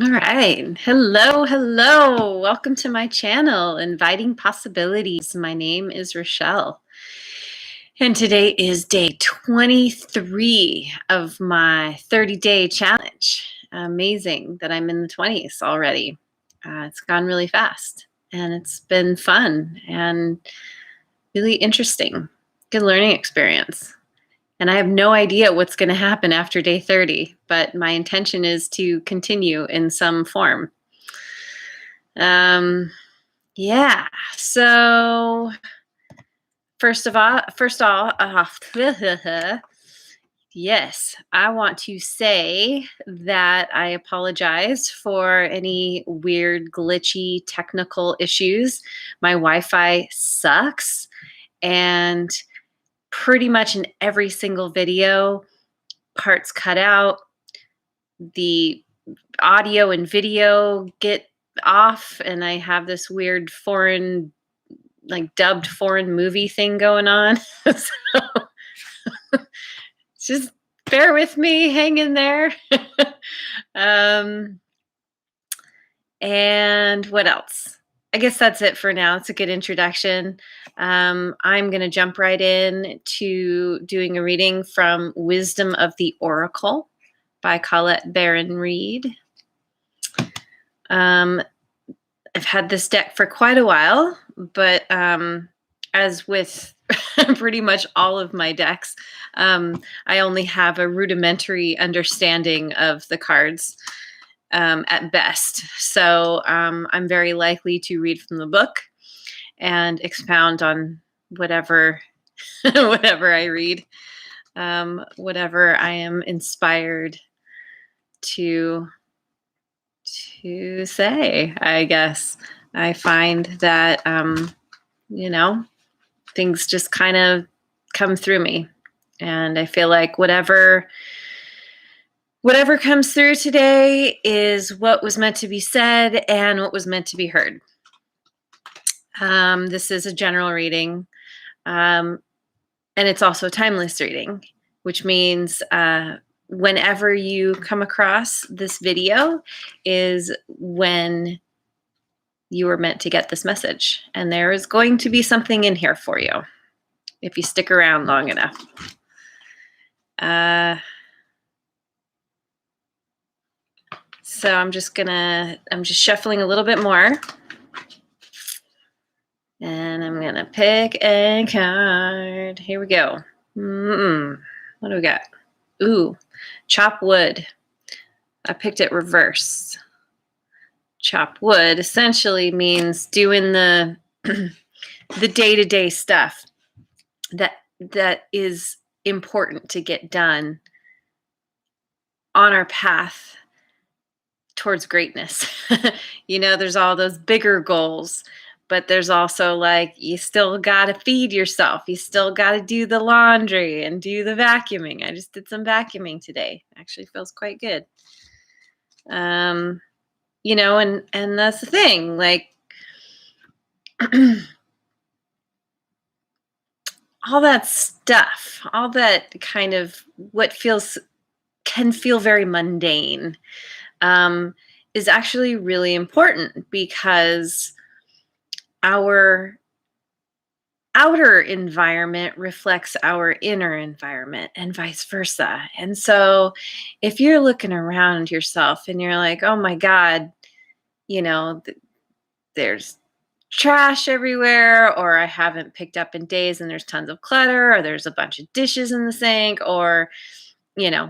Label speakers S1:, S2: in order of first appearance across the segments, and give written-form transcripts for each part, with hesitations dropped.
S1: All right. Hello, hello. Welcome to my channel, Inviting Possibilities. My name is Rochelle. And today is day 23 of my 30-day challenge. Amazing that I'm in the 20s already. It's gone really fast and it's been fun and really interesting. Good learning experience. And I have no idea what's going to happen after day 30, but my intention is to continue in some form. Yeah, so first off, yes, I want to say that I apologize for any weird, glitchy technical issues. My Wi-Fi sucks, and pretty much in every single video, parts cut out, the audio and video get off, and I have this weird foreign, like dubbed foreign movie thing going on. So just bear with me, hang in there. um, and what else? I guess that's it for now. It's a good introduction. I'm going to jump right in to doing a reading from Wisdom of the Oracle by Colette Baron Reed. I've had this deck for quite a while, but as with pretty much all of my decks, I only have a rudimentary understanding of the cards at best. So I'm very likely to read from the book and expound on whatever whatever I read, whatever I am inspired to say, I guess. I find that, things just kind of come through me. And I feel like whatever comes through today is what was meant to be said and what was meant to be heard. This is a general reading, and it's also a timeless reading, which means whenever you come across this video is when you were meant to get this message. And there is going to be something in here for you if you stick around long enough. So I'm just shuffling a little bit more. And I'm gonna pick a card. Here we go. What do we got? Ooh, chop wood. I picked it reverse. Chop wood essentially means doing the the day-to-day stuff that is important to get done on our path towards greatness. There's all those bigger goals, but there's also like, you still got to feed yourself. You still got to do the laundry and do the vacuuming. I just did some vacuuming today. Actually feels quite good. And that's the thing, like, all that stuff, all that kind of what can feel very mundane, is actually really important, because our outer environment reflects our inner environment and vice versa. And so if you're looking around yourself and you're like, oh my God, there's trash everywhere, or I haven't picked up in days and there's tons of clutter, or there's a bunch of dishes in the sink, or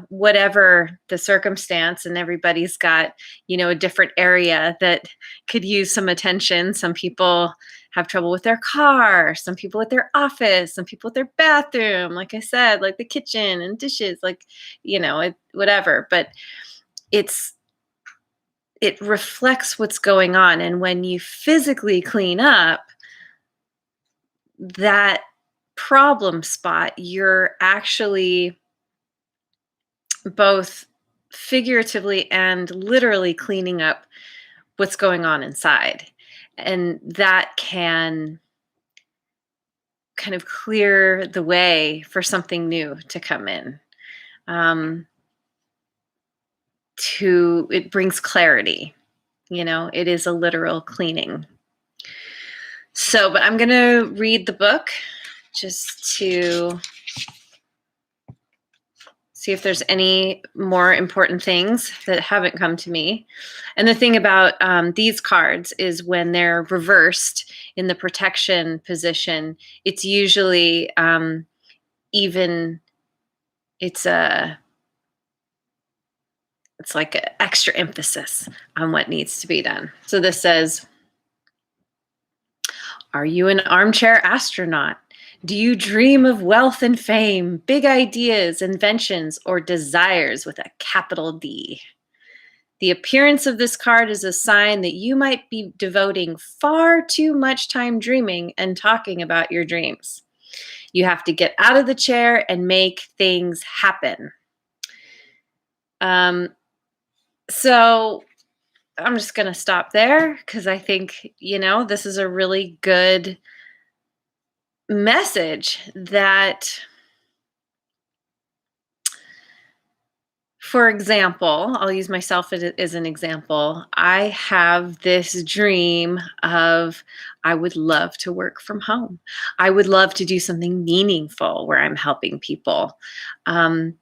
S1: whatever the circumstance, and everybody's got, a different area that could use some attention. Some people have trouble with their car, some people with their office, some people with their bathroom, like I said, like the kitchen and dishes, like, whatever. But it reflects what's going on. And when you physically clean up that problem spot, you're actually both figuratively and literally cleaning up what's going on inside. And that can kind of clear the way for something new to come in. it brings clarity. It is a literal cleaning. So, but I'm going to read the book just to see if there's any more important things that haven't come to me. And the thing about these cards is when they're reversed in the protection position, it's usually even, it's like an extra emphasis on what needs to be done. So this says, are you an armchair astronaut? Do you dream of wealth and fame, big ideas, inventions, or desires with a capital D? The appearance of this card is a sign that you might be devoting far too much time dreaming and talking about your dreams. You have to get out of the chair and make things happen. So I'm just going to stop there because I think, this is a really good message that, for example, I'll use myself as an example. I have this dream of, I would love to work from home. I would love to do something meaningful where I'm helping people. And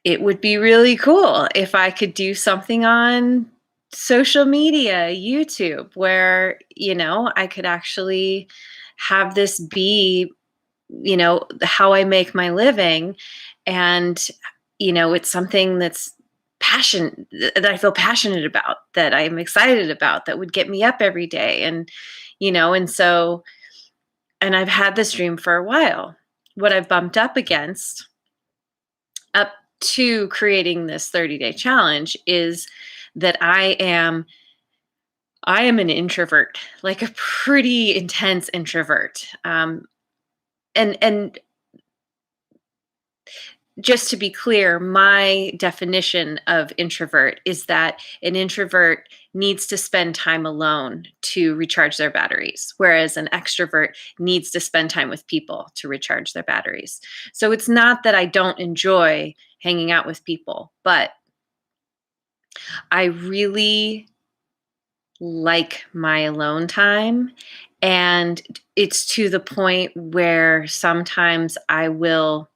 S1: it would be really cool if I could do something on social media, YouTube, where, I could actually have this be, how I make my living. And, it's something that I feel passionate about, that I'm excited about, that would get me up every day. And, and I've had this dream for a while. What I've bumped up against, up to creating this 30-day challenge, is that I am an introvert, like a pretty intense introvert. And just to be clear, my definition of introvert is that an introvert needs to spend time alone to recharge their batteries, whereas an extrovert needs to spend time with people to recharge their batteries. So it's not that I don't enjoy hanging out with people, but I really like my alone time. And it's to the point where sometimes I will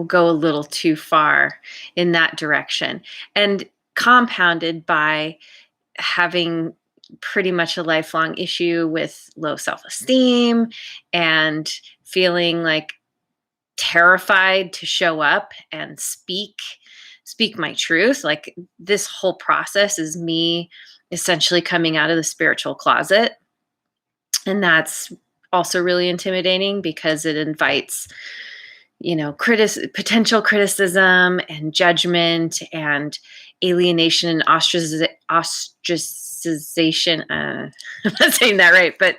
S1: go a little too far in that direction, and compounded by having pretty much a lifelong issue with low self-esteem and feeling like terrified to show up and speak my truth. Like, this whole process is me essentially coming out of the spiritual closet. And that's also really intimidating because it invites, potential criticism and judgment and alienation and ostracization. I'm not saying that right, but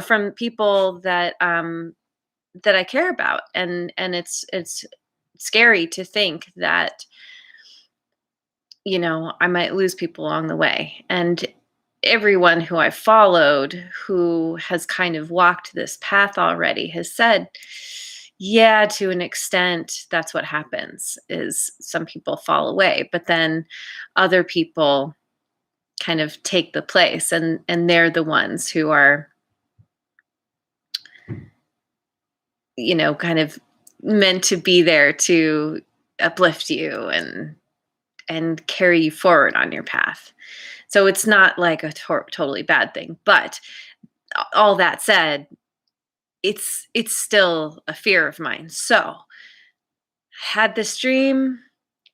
S1: from people that I care about, and it's scary to think that I might lose people along the way. And everyone who I've followed who has kind of walked this path already has said, yeah, to an extent, that's what happens, is some people fall away, but then other people kind of take the place, and they're the ones who are, kind of meant to be there to uplift you and carry you forward on your path. So it's not like a totally bad thing, but all that said, it's still a fear of mine. So had this dream,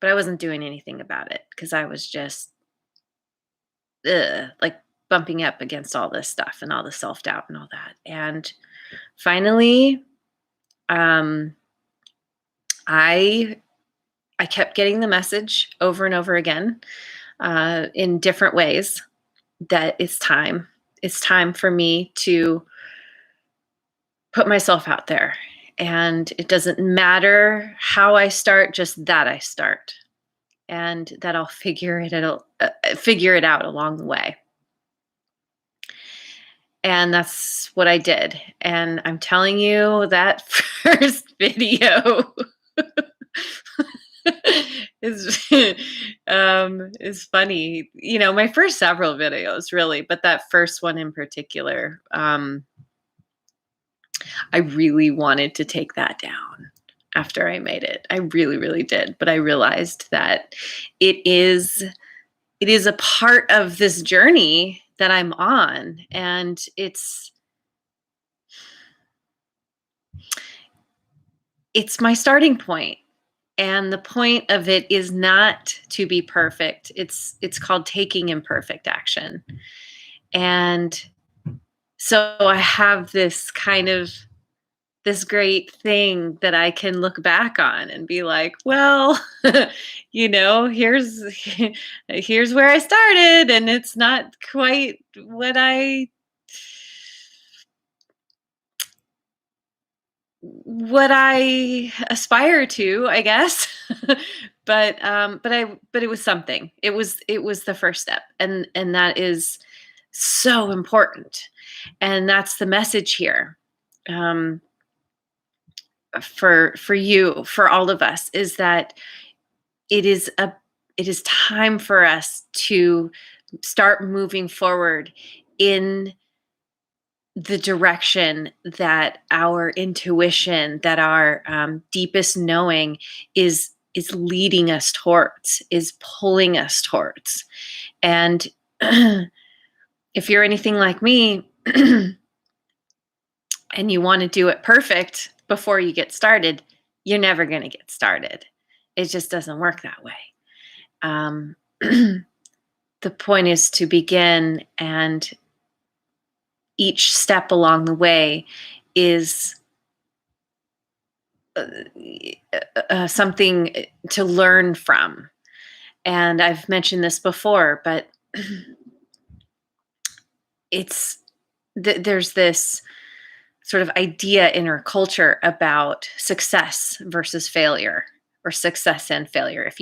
S1: but I wasn't doing anything about it because I was just like bumping up against all this stuff and all the self-doubt and all that. And finally, I kept getting the message over and over again, in different ways, that it's time. It's time for me to put myself out there. And it doesn't matter how I start, just that I start. And that I'll figure it out along the way. And that's what I did. And I'm telling you, that first video is is funny. My first several videos really, but that first one in particular, I really wanted to take that down after I made it. I really, really did. But I realized that it is it is a part of this journey that I'm on, and it's my starting point. And the point of it is not to be perfect. It's called taking imperfect action. And so I have this great thing that I can look back on and be like, well, here's here's where I started, and it's not quite what I aspire to, I guess. But it was something. It was the first step, and that is so important. And that's the message here. Um, for you, for all of us, is that it is a it is time for us to start moving forward in the direction that our intuition, that our deepest knowing is leading us towards, is pulling us towards. And if you're anything like me, and you want to do it perfect before you get started, you're never going to get started. It just doesn't work that way. Um, the point is to begin, and each step along the way is something to learn from. And I've mentioned this before, but there's this sort of idea in our culture about success versus failure, or success and failure. If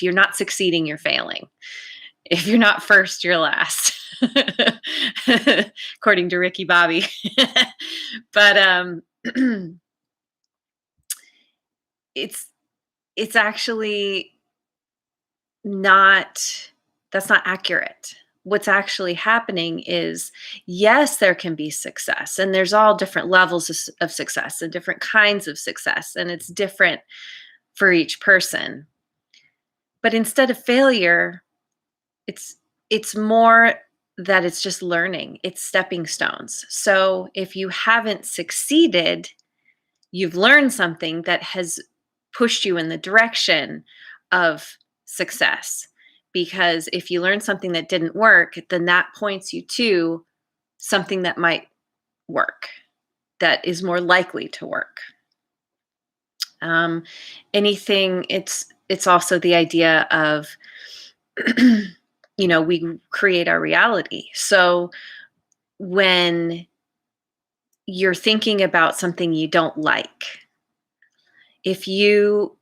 S1: you're not succeeding, you're failing. If you're not first, you're last, according to Ricky Bobby. But it's it's actually not that's not accurate. What's actually happening is, yes, there can be success, and there's all different levels of success and different kinds of success, and it's different for each person. But instead of failure, it's more that it's just learning. It's stepping stones. So if you haven't succeeded, you've learned something that has pushed you in the direction of success. Because if you learn something that didn't work, then that points you to something that might work, that is more likely to work. Anything, it's also the idea of, we create our reality. So when you're thinking about something you don't like, if you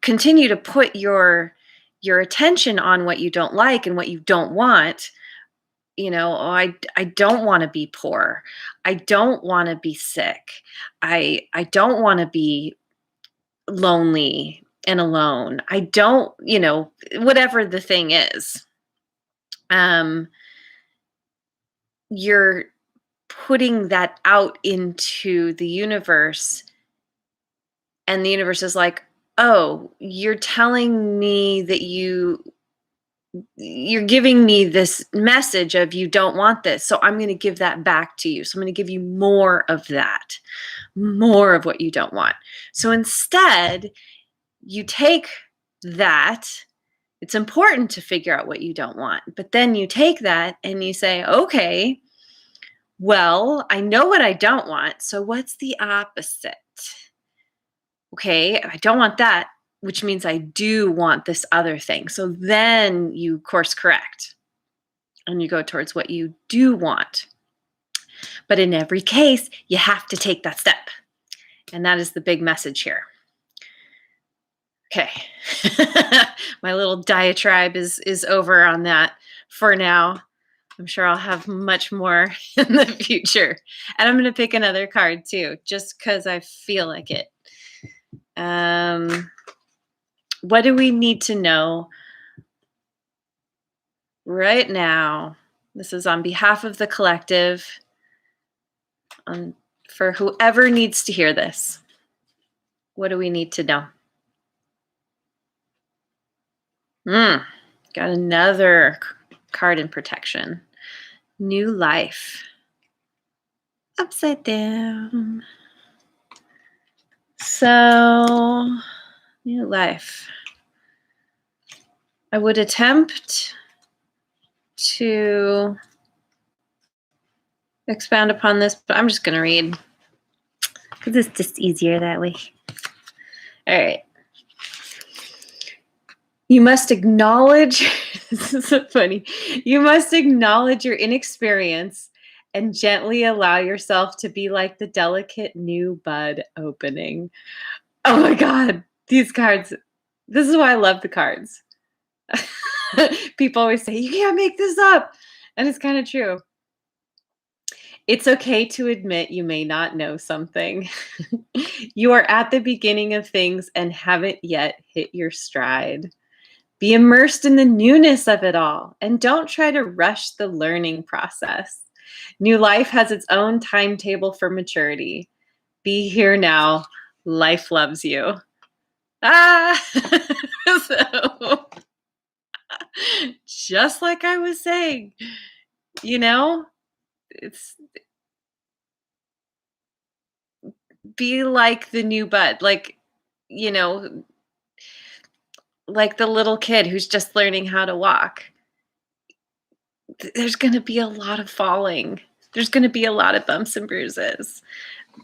S1: continue to put your attention on what you don't like and what you don't want, I don't want to be poor. I don't want to be sick. I don't want to be lonely and alone. I don't, whatever the thing is. You're putting that out into the universe, and the universe is like, oh, you're telling me that you're giving me this message of you don't want this, so I'm going to give that back to you. So I'm going to give you more of that, more of what you don't want. So instead, you take that. It's important to figure out what you don't want, but then you take that and you say, okay, well, I know what I don't want, so what's the opposite? Okay, I don't want that, which means I do want this other thing. So then you course correct and you go towards what you do want. But in every case, you have to take that step. And that is the big message here. Okay. My little diatribe is over on that for now. I'm sure I'll have much more in the future. And I'm going to pick another card too, just because I feel like it. What do we need to know right now? This is on behalf of the collective, for whoever needs to hear this. What do we need to know? Got another card in protection. New life. Upside down. So, new life. I would attempt to expound upon this, but I'm just going to read because it's just easier that way. All right. You must acknowledge, this is so funny. You must acknowledge your inexperience and gently allow yourself to be like the delicate new bud opening. Oh my God, these cards. This is why I love the cards. People always say, you can't make this up. And it's kind of true. It's okay to admit you may not know something. You are at the beginning of things and haven't yet hit your stride. Be immersed in the newness of it all and don't try to rush the learning process. New life has its own timetable for maturity. Be here now. Life loves you. So, just like I was saying, it's be like the new bud, like, like the little kid who's just learning how to walk. There's going to be a lot of falling. There's going to be a lot of bumps and bruises,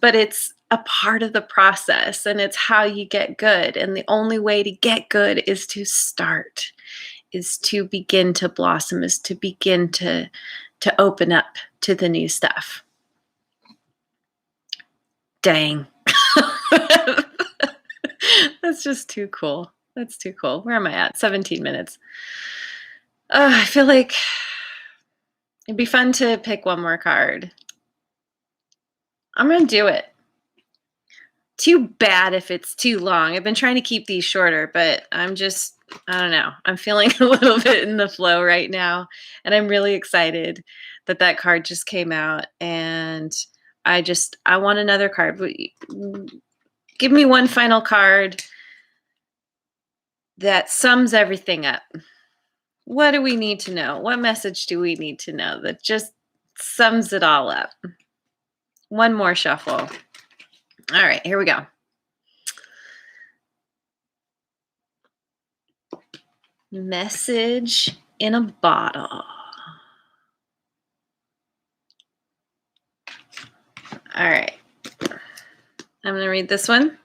S1: but it's a part of the process and it's how you get good. And the only way to get good is to start, is to begin to blossom, is to begin to open up to the new stuff. Dang. That's just too cool. That's too cool. Where am I at? 17 minutes. I feel like it'd be fun to pick one more card. I'm going to do it. Too bad if it's too long. I've been trying to keep these shorter, but I don't know. I'm feeling a little bit in the flow right now. And I'm really excited that card just came out. And I want another card. Give me one final card that sums everything up. What do we need to know? What message do we need to know that just sums it all up? One more shuffle. All right, here we go. Message in a bottle. All right. I'm going to read this one.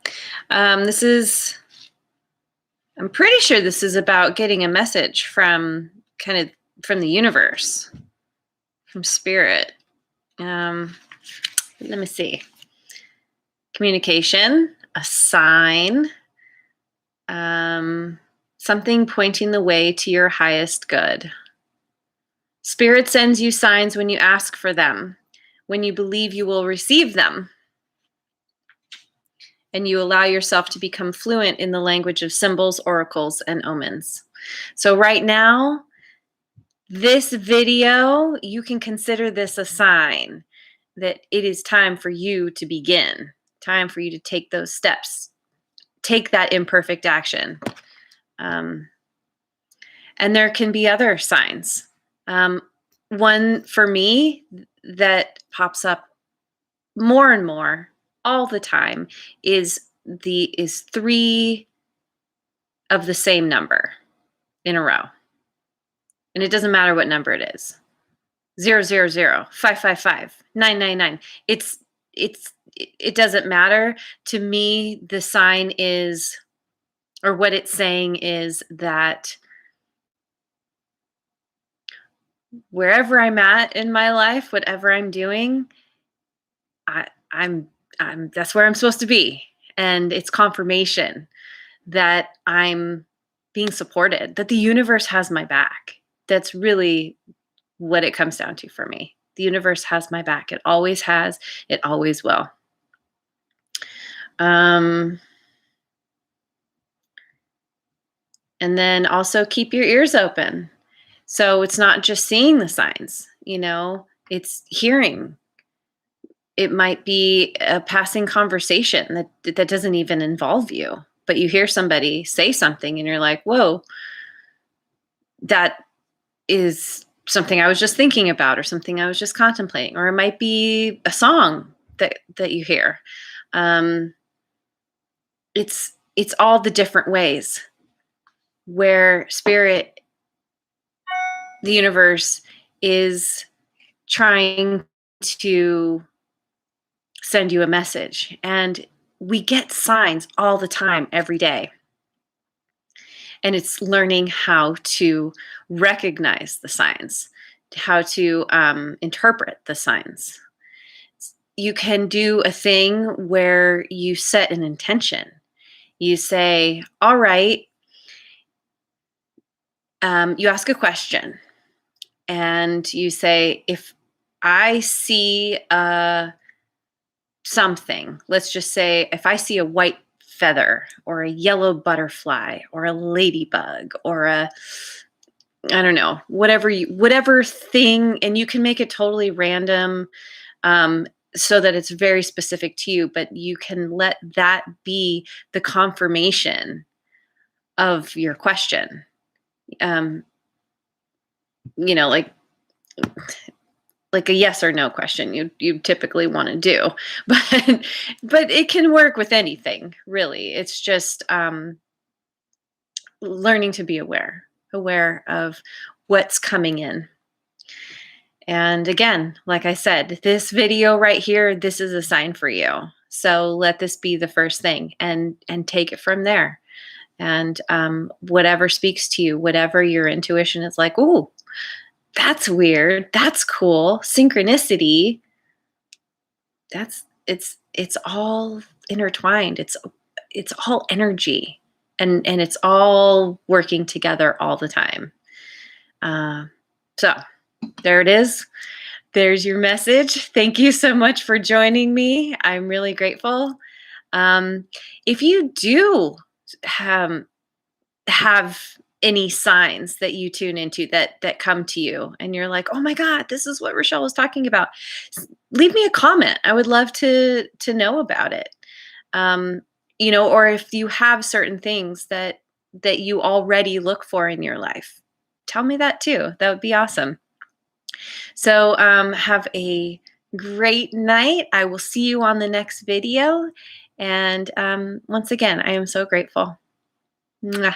S1: I'm pretty sure this is about getting a message from the universe, from spirit. Let me see. Communication, a sign, something pointing the way to your highest good. Spirit sends you signs when you ask for them, when you believe you will receive them, and you allow yourself to become fluent in the language of symbols, oracles, and omens. So right now, this video, you can consider this a sign that it is time for you to begin, time for you to take those steps, take that imperfect action. And there can be other signs. One for me that pops up more and more all the time is 3 of the same number in a row. And it doesn't matter what number it is. 000, 555, 999. It doesn't matter. To me, the sign is, or what it's saying is that wherever I'm at in my life, whatever I'm doing, I'm that's where I'm supposed to be. And it's confirmation that I'm being supported, that the universe has my back. That's really what it comes down to for me. The universe has my back. It always has. It always will. And then also keep your ears open. So it's not just seeing the signs, it's hearing. It might be a passing conversation that doesn't even involve you, but you hear somebody say something and you're like, whoa, that is something I was just thinking about or something I was just contemplating. Or it might be a song that you hear. It's all the different ways where spirit, the universe, is trying to send you a message. And we get signs all the time, every day. And it's learning how to recognize the signs, how to interpret the signs. You can do a thing where you set an intention. You say, all right, you ask a question and you say, if I see something, let's just say if I see a white feather or a yellow butterfly or a ladybug or I don't know, whatever thing, and you can make it totally random, so that it's very specific to you, but you can let that be the confirmation of your question. Um, like a yes or no question you typically want to do, but it can work with anything, really. It's just learning to be aware of what's coming in. And again, like I said, this video right here, this is a sign for you. So let this be the first thing, and take it from there. And whatever speaks to you, whatever your intuition is like, ooh, that's weird, that's cool, synchronicity. It's all intertwined. It's all energy, and it's all working together all the time. So there it is. There's your message. Thank you so much for joining me. I'm really grateful. If you do have any signs that you tune into that come to you and you're like, oh my God, this is what Rochelle was talking about, leave me a comment. I would love to know about it. Or if you have certain things that you already look for in your life, tell me that too. That would be awesome. So have a great night. I will see you on the next video. And once again, I am so grateful. Mwah.